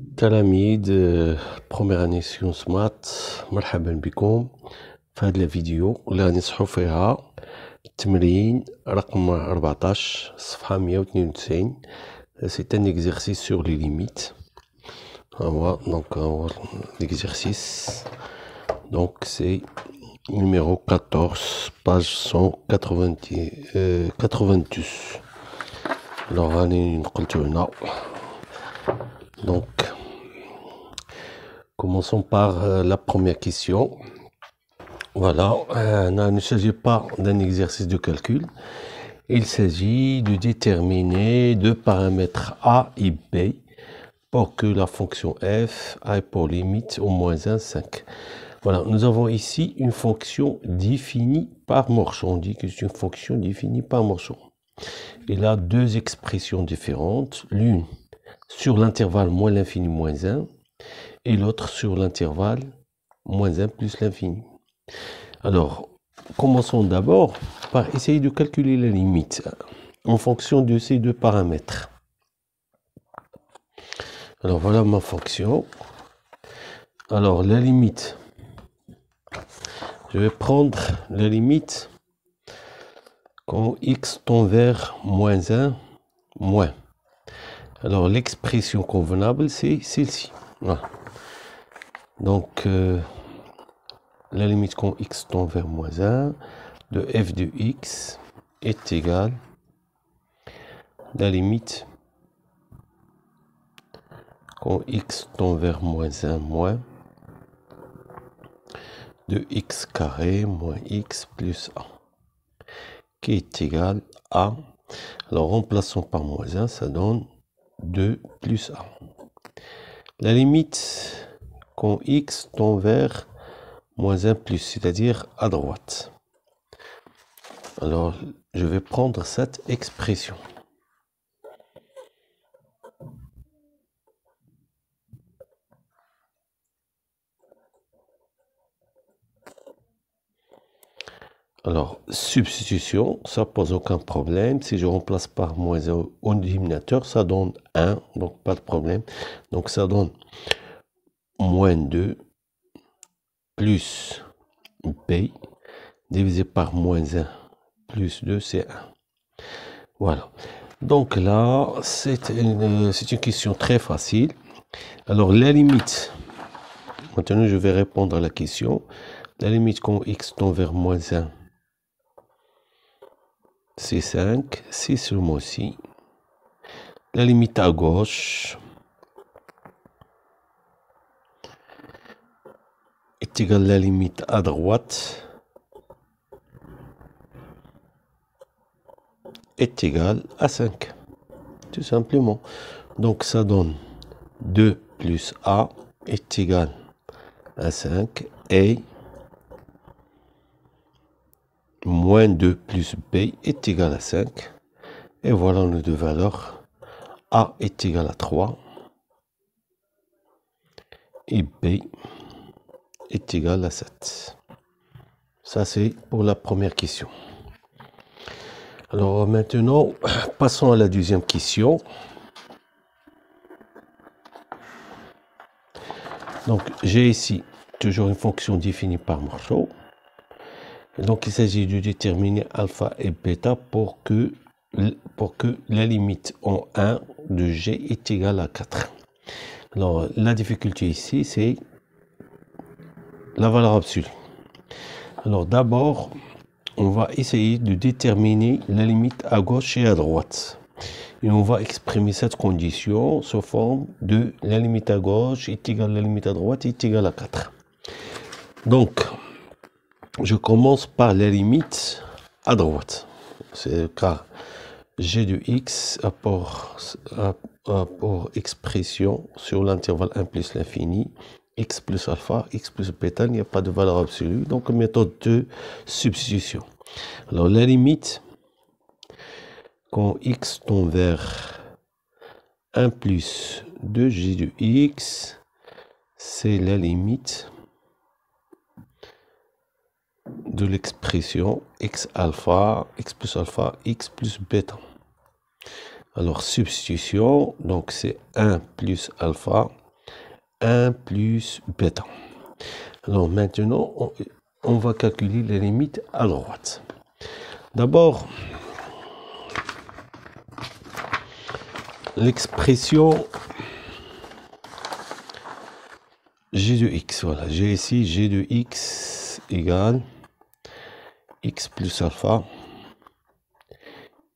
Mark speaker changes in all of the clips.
Speaker 1: تلاميذ première année sciences maths، مرحبا بكم في هذه الفيديو اللي غنشرحو فيها التمرين رقم 14 صفحة 192. C'est un exercice sur les limites. Voilà, donc l'exercice. Donc c'est numéro 14, page 192. Alors allez نقلتو هنا. Donc commençons par la première question. Voilà, il ne s'agit pas d'un exercice de calcul. Il s'agit de déterminer deux paramètres a et b pour que la fonction f ait pour limite au moins 1, 5. Voilà, nous avons ici une fonction définie par Morchon. On dit que c'est une fonction définie par Morchon. Il a deux expressions différentes, l'une sur l'intervalle moins l'infini moins 1 et l'autre sur l'intervalle moins 1 plus l'infini. Alors, commençons d'abord par essayer de calculer la limite en fonction de ces deux paramètres. Alors, voilà ma fonction. Alors, la limite, je vais prendre la limite quand x tend vers moins 1, moins. Alors, l'expression convenable, c'est celle-ci. Voilà. Donc, la limite quand x tend vers moins 1 de f de x est égale la limite quand x tend vers moins 1 moins de x carré moins x plus 1 qui est égal à, alors remplaçons par moins 1, ça donne 2 plus 1. La limite quand x tend vers moins 1 plus, c'est-à-dire à droite. Alors, je vais prendre cette expression. Alors, substitution, ça pose aucun problème. Si je remplace par moins 1 au dénominateur, ça donne 1, donc pas de problème. Donc, ça donne moins 2 plus b divisé par moins 1 plus 2, c'est 1. Voilà. Donc là, c'est une question très facile. Alors, la limite, maintenant je vais répondre à la question. La limite quand x tend vers moins 1, c'est 5, c'est seulement ci. La limite à gauche est égale à la limite à droite est égale à 5, tout simplement. Donc ça donne 2 plus a est égal à 5 et moins 2 plus b est égal à 5. Et voilà nos deux valeurs. A est égal à 3 et b est égal à 7. Ça, c'est pour la première question. Alors maintenant, passons à la deuxième question. Donc, j'ai ici toujours une fonction définie par Morchon. Donc, il s'agit de déterminer alpha et bêta pour que la limite en 1 de g est égale à 4. Alors, la difficulté ici, c'est la valeur absolue. Alors, d'abord, on va essayer de déterminer la limite à gauche et à droite. Et on va exprimer cette condition sous forme de la limite à gauche est égale à la limite à droite est égale à 4. Donc, je commence par la limite à droite. C'est car g de x a pour expression sur l'intervalle 1 plus l'infini, x plus alpha, x plus bêta, il n'y a pas de valeur absolue. Donc, méthode de substitution. Alors, la limite, quand x tend vers 1 plus 2g de x, c'est la limite de l'expression x alpha, x plus bêta. Alors, substitution, donc c'est 1 plus alpha 1 plus bêta. Alors maintenant, on va calculer les limites à droite. D'abord, l'expression g de x, voilà, j'ai ici g de x égale x plus alpha,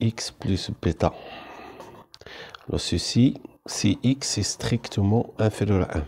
Speaker 1: x plus bêta. Alors ceci, si x est strictement inférieur à 1.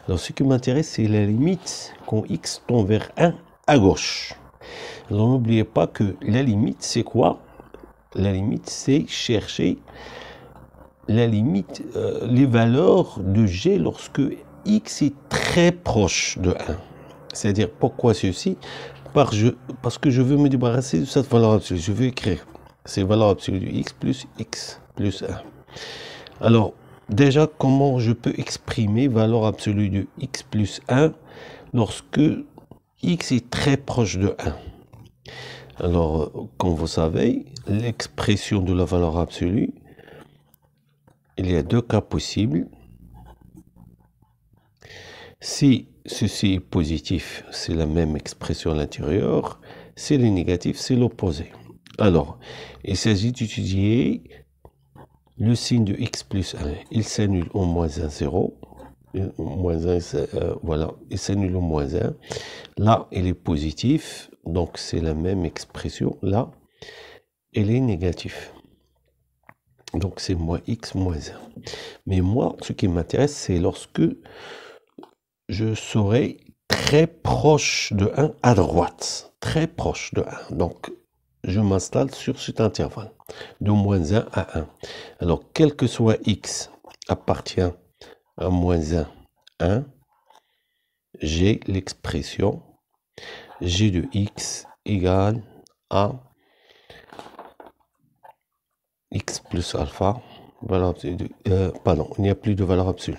Speaker 1: Alors ce qui m'intéresse, c'est la limite quand x tend vers 1 à gauche. Alors n'oubliez pas que la limite, c'est quoi? La limite, c'est chercher la limite, les valeurs de g lorsque x est très proche de 1. C'est-à-dire, pourquoi ceci? Parce que je veux me débarrasser de cette valeur absolue. Je veux écrire ces valeurs absolues de x plus 1. Alors, déjà, comment je peux exprimer valeur absolue de x plus 1 lorsque x est très proche de 1? Alors, comme vous savez, l'expression de la valeur absolue, il y a deux cas possibles. Si ceci est positif, c'est la même expression à l'intérieur. Si elle est négative, c'est l'opposé. Alors, il s'agit d'étudier le signe de x plus 1. Il s'annule au moins 1, 0. Moins 1, voilà, il s'annule au moins 1. Là, il est positif, donc c'est la même expression. Là, elle est négative. Donc c'est moins x moins 1. Mais moi, ce qui m'intéresse, c'est lorsque je serai très proche de 1 à droite. Très proche de 1. Donc, je m'installe sur cet intervalle de moins 1 à 1. Alors, quel que soit x appartient à moins 1, 1, j'ai l'expression g de x égale à x plus alpha. Valeur absolue pardon, il n'y a plus de valeur absolue.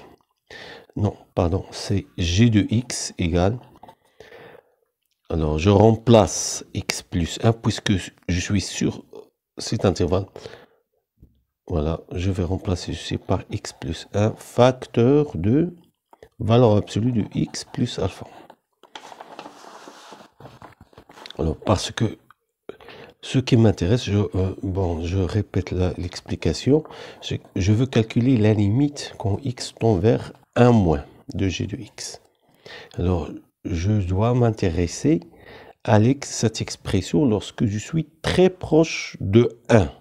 Speaker 1: Non, pardon, c'est g de x égale. Alors, je remplace x plus 1 puisque je suis sur cet intervalle. Voilà, je vais remplacer ceci par x plus 1, facteur de valeur absolue de x plus alpha. Alors, parce que ce qui m'intéresse, je répète l'explication, je veux calculer la limite quand x tend vers 1 moins de g de x. Alors, je dois m'intéresser à cette expression lorsque je suis très proche de 1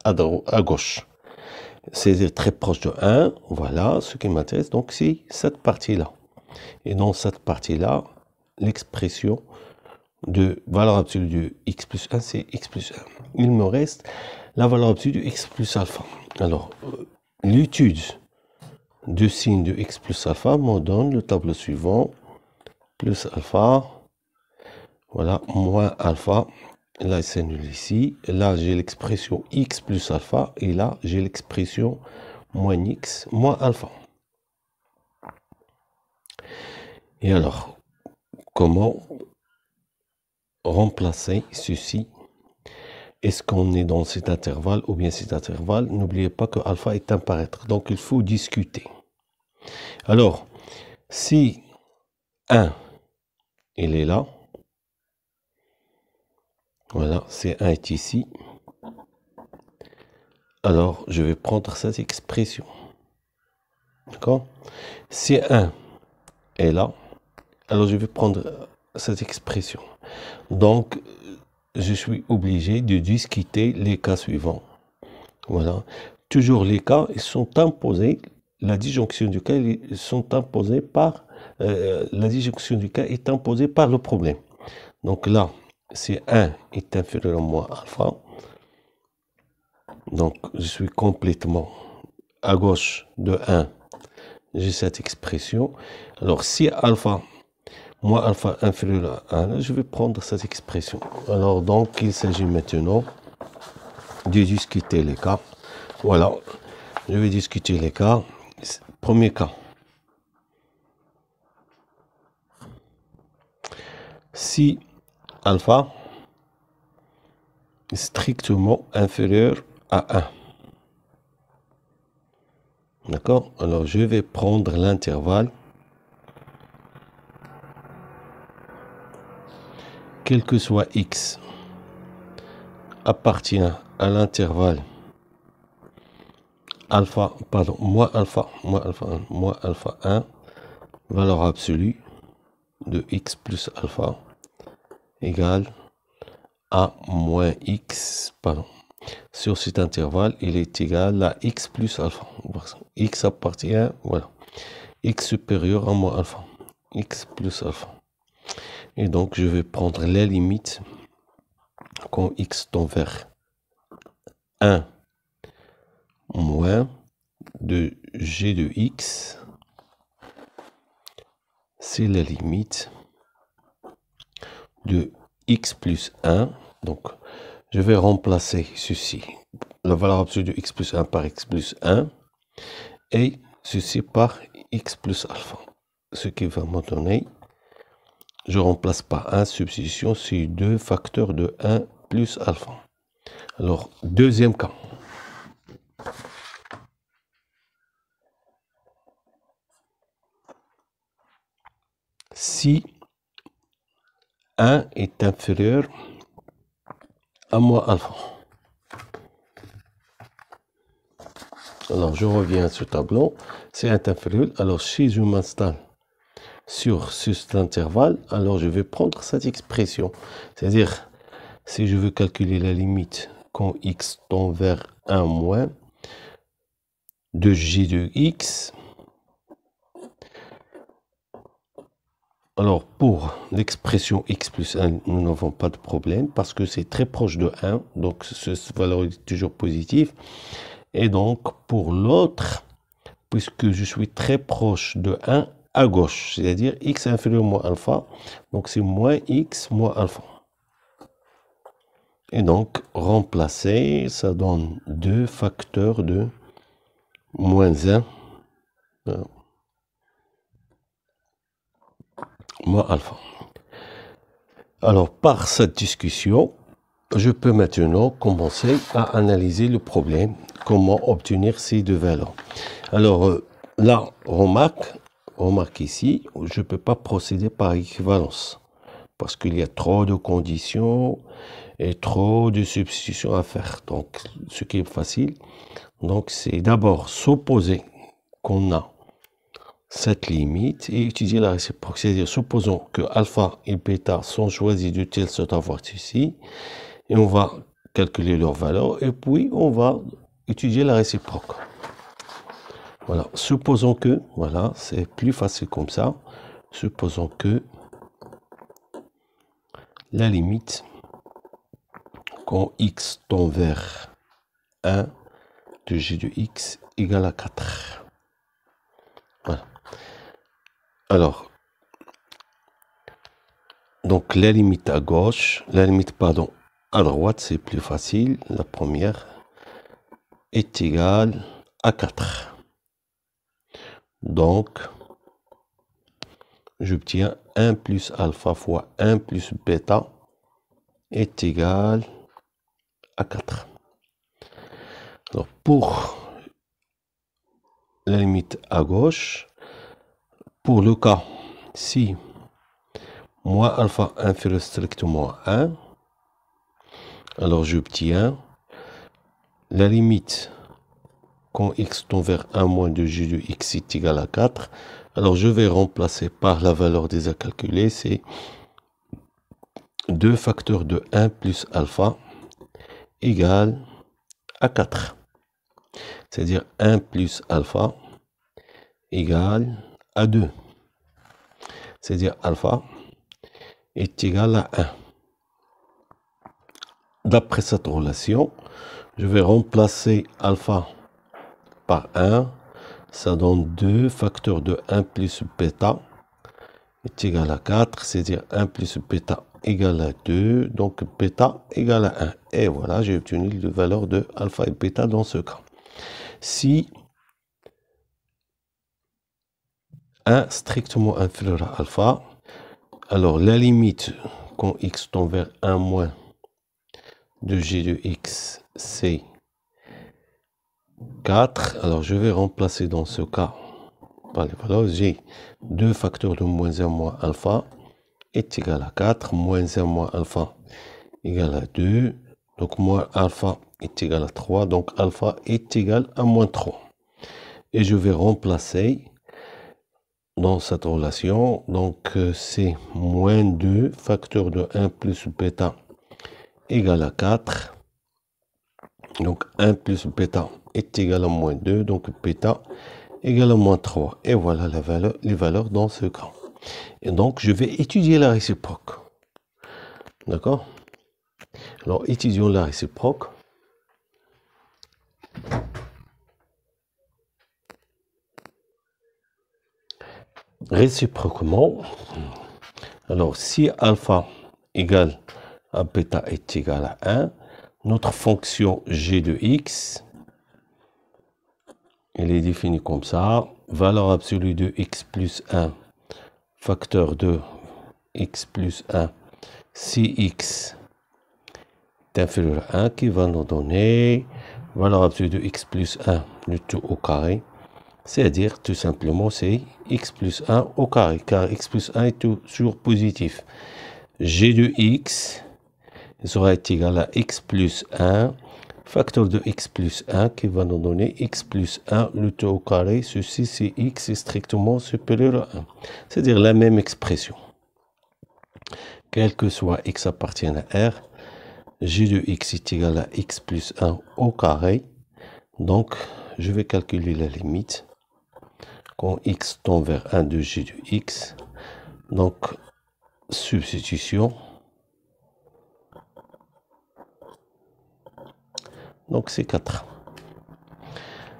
Speaker 1: à gauche. C'est-à-dire très proche de 1, voilà ce qui m'intéresse. Donc, c'est cette partie-là. Et dans cette partie-là, l'expression de valeur absolue de x plus 1, c'est x plus 1. Il me reste la valeur absolue de x plus alpha. Alors, l'étude de signe de x plus alpha me donne le tableau suivant. Plus alpha, voilà, moins alpha. Là, c'est nul ici. Là, j'ai l'expression x plus alpha. Et là, j'ai l'expression moins x moins alpha. Et alors, comment remplacer ceci? Est-ce qu'on est dans cet intervalle ou bien cet intervalle? N'oubliez pas que alpha est un paramètre. Donc, il faut discuter. Alors, si 1, il est là. Voilà, c'est 1 est ici. Alors, je vais prendre cette expression. D'accord? Si 1 est là, alors je vais prendre cette expression. Donc, je suis obligé de discuter les cas suivants. Voilà. Toujours les cas, ils sont imposés, la disjonction du cas, ils sont imposés par, la disjonction du cas est imposée par le problème. Donc là, si 1 est inférieur à moins alpha, donc je suis complètement à gauche de 1, j'ai cette expression. Alors si alpha, moins alpha inférieur à 1, je vais prendre cette expression. Alors donc il s'agit maintenant de discuter les cas. Voilà, je vais discuter les cas. Premier cas. Si alpha est strictement inférieur à 1. D'accord? Alors, je vais prendre l'intervalle quel que soit x, appartient à l'intervalle alpha, pardon, moins alpha 1, valeur absolue de x plus alpha égale à moins x, pardon, sur cet intervalle, il est égal à x plus alpha. X appartient, voilà, x supérieur à moins alpha, x plus alpha. Et donc, je vais prendre la limite quand x tend vers 1 moins de g de x, c'est la limite de x plus 1. Donc, je vais remplacer ceci, la valeur absolue de x plus 1 par x plus 1, et ceci par x plus alpha. Ce qui va me donner, je remplace par 1, substitution, c'est 2 facteurs de 1 plus alpha. Alors, deuxième cas. Si 1 est inférieur à moins alpha. Alors, je reviens à ce tableau. C'est inférieur. Alors, si je m'installe sur cet intervalle, alors je vais prendre cette expression. C'est-à-dire, si je veux calculer la limite quand x tend vers 1 moins de g de x, alors pour l'expression x plus 1, nous n'avons pas de problème parce que c'est très proche de 1, donc cette valeur est toujours positive. Et donc pour l'autre, puisque je suis très proche de 1 à gauche, c'est-à-dire x inférieur à moins alpha, donc c'est moins x moins alpha. Et donc remplacer, ça donne 2 facteurs de moins 1 moins alpha. Alors, par cette discussion, je peux maintenant commencer à analyser le problème, comment obtenir ces deux valeurs. Alors, là, remarque ici, je ne peux pas procéder par équivalence, parce qu'il y a trop de conditions et trop de substitutions à faire. Donc, ce qui est facile, donc c'est d'abord supposer qu'on a cette limite et étudier la réciproque. C'est-à-dire, supposons que alpha et bêta sont choisis de telle sorte à avoir ceci, et on va calculer leur valeur, et puis on va étudier la réciproque. Voilà, supposons que, voilà, c'est plus facile comme ça, supposons que la limite, quand x tend vers 1 de g de x égale à 4. Voilà. Alors, donc la limite à gauche, la limite, pardon, à droite, c'est plus facile. La première est égale à 4. Donc, j'obtiens 1 plus alpha fois 1 plus bêta est égal à 4. Alors, pour la limite à gauche, pour le cas, si moins alpha inférieur strictement à 1, alors j'obtiens la limite quand x tend vers 1 moins de g de x est égal à 4. Alors je vais remplacer par la valeur déjà calculée, c'est 2 facteurs de 1 plus alpha égale à 4. C'est-à-dire 1 plus alpha égale à 2. C'est-à-dire alpha est égal à 1. D'après cette relation, je vais remplacer alpha par 1. Ça donne 2 facteurs de 1 plus bêta est égal à 4. C'est-à-dire 1 plus bêta égale à 2. Donc bêta égale à 1. Et voilà, j'ai obtenu la valeur de alpha et bêta dans ce cas. Si 1 strictement inférieur à alpha, alors la limite quand x tend vers 1 moins de g de x, c'est 4. Alors je vais remplacer dans ce cas par les valeurs. J'ai 2 facteurs de moins 1 moins alpha est égal à 4, moins 1 moins alpha égale à 2, donc moins alpha est égal à 3, donc alpha est égal à moins 3. Et je vais remplacer dans cette relation, donc c'est moins 2, facteur de 1 plus bêta égale à 4. Donc 1 plus bêta est égal à moins 2, donc bêta égale à moins 3. Et voilà les valeurs dans ce cas. Et donc je vais étudier la réciproque. D'accord? Alors étudions la réciproque. Réciproquement, alors si alpha égale à bêta est égal à 1, notre fonction g de x, elle est définie comme ça, valeur absolue de x plus 1, facteur de x plus 1, si x est inférieur à 1, qui va nous donner valeur absolue de x plus 1, le tout au carré, c'est-à-dire tout simplement c'est x plus 1 au carré, car x plus 1 est toujours positif. G de x sera égal à x plus 1, facteur de x plus 1 qui va nous donner x plus 1, le tout au carré. Ceci, c'est x est strictement supérieur à 1. C'est-à-dire la même expression. Quel que soit x appartienne à R, g de x est égal à x plus 1 au carré. Donc, je vais calculer la limite. Quand x tend vers 1 de g de x, donc substitution. Donc c'est 4.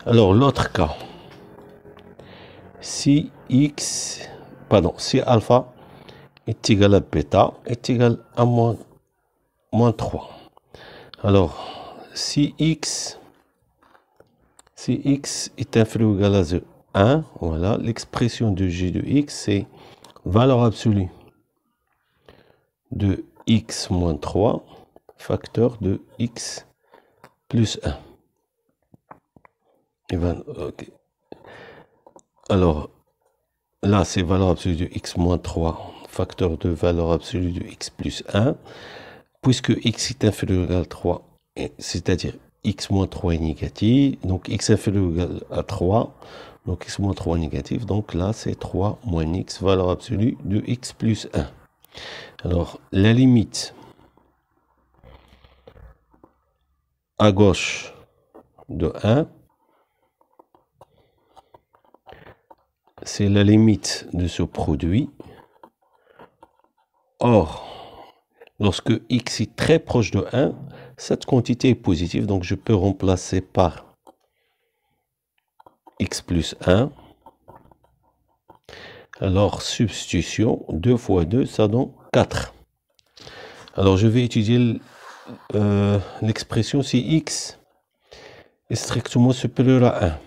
Speaker 1: Alors l'autre cas, si alpha est égal à bêta est égal à moins 3. Alors si x est inférieur ou égal à 1, voilà, l'expression de g de x, c'est valeur absolue de x moins 3, facteur de x plus 1. Okay. Alors, là, c'est valeur absolue de x moins 3, facteur de valeur absolue de x plus 1. Puisque x est inférieur ou égal à 3, c'est-à-dire x moins 3 est négatif, donc x inférieur ou égal à 3, donc x moins 3 est négatif, donc là c'est 3 moins x, valeur absolue de x plus 1. Alors la limite à gauche de 1, c'est la limite de ce produit. Or, lorsque x est très proche de 1, cette quantité est positive, donc je peux remplacer par x plus 1. Alors, substitution, 2 fois 2, ça donne 4. Alors, je vais étudier l'expression si x est strictement supérieur à 1.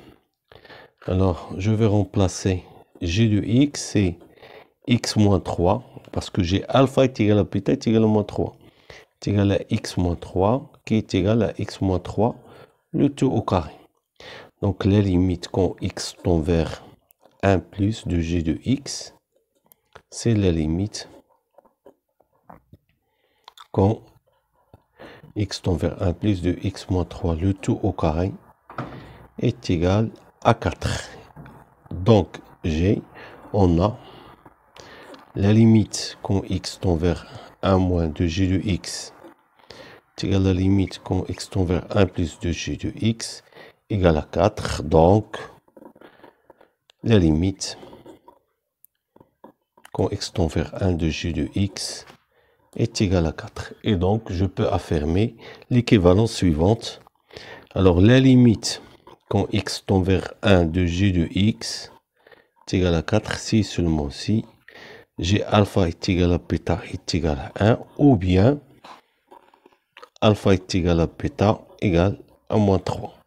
Speaker 1: Alors, je vais remplacer g de x, c'est x moins 3, parce que j'ai alpha est égal à bêta est égal à moins 3. Est égal à x moins 3, qui est égal à x moins 3, le tout au carré. Donc la limite quand x tend vers 1 plus de g de x, c'est la limite quand x tend vers 1 plus de x moins 3, le tout au carré, est égal à 4. Donc on a la limite quand x tend vers 1 moins de g de x est égal à la limite quand x tend vers 1 plus de g de x égale à 4. Donc, la limite quand x tend vers 1 de g de x est égale à 4. Et donc, je peux affirmer l'équivalence suivante. Alors, la limite quand x tend vers 1 de g de x est égal à 4 si seulement si g alpha est égal à bêta est égal à 1, ou bien alpha est égal à bêta égale à moins 3.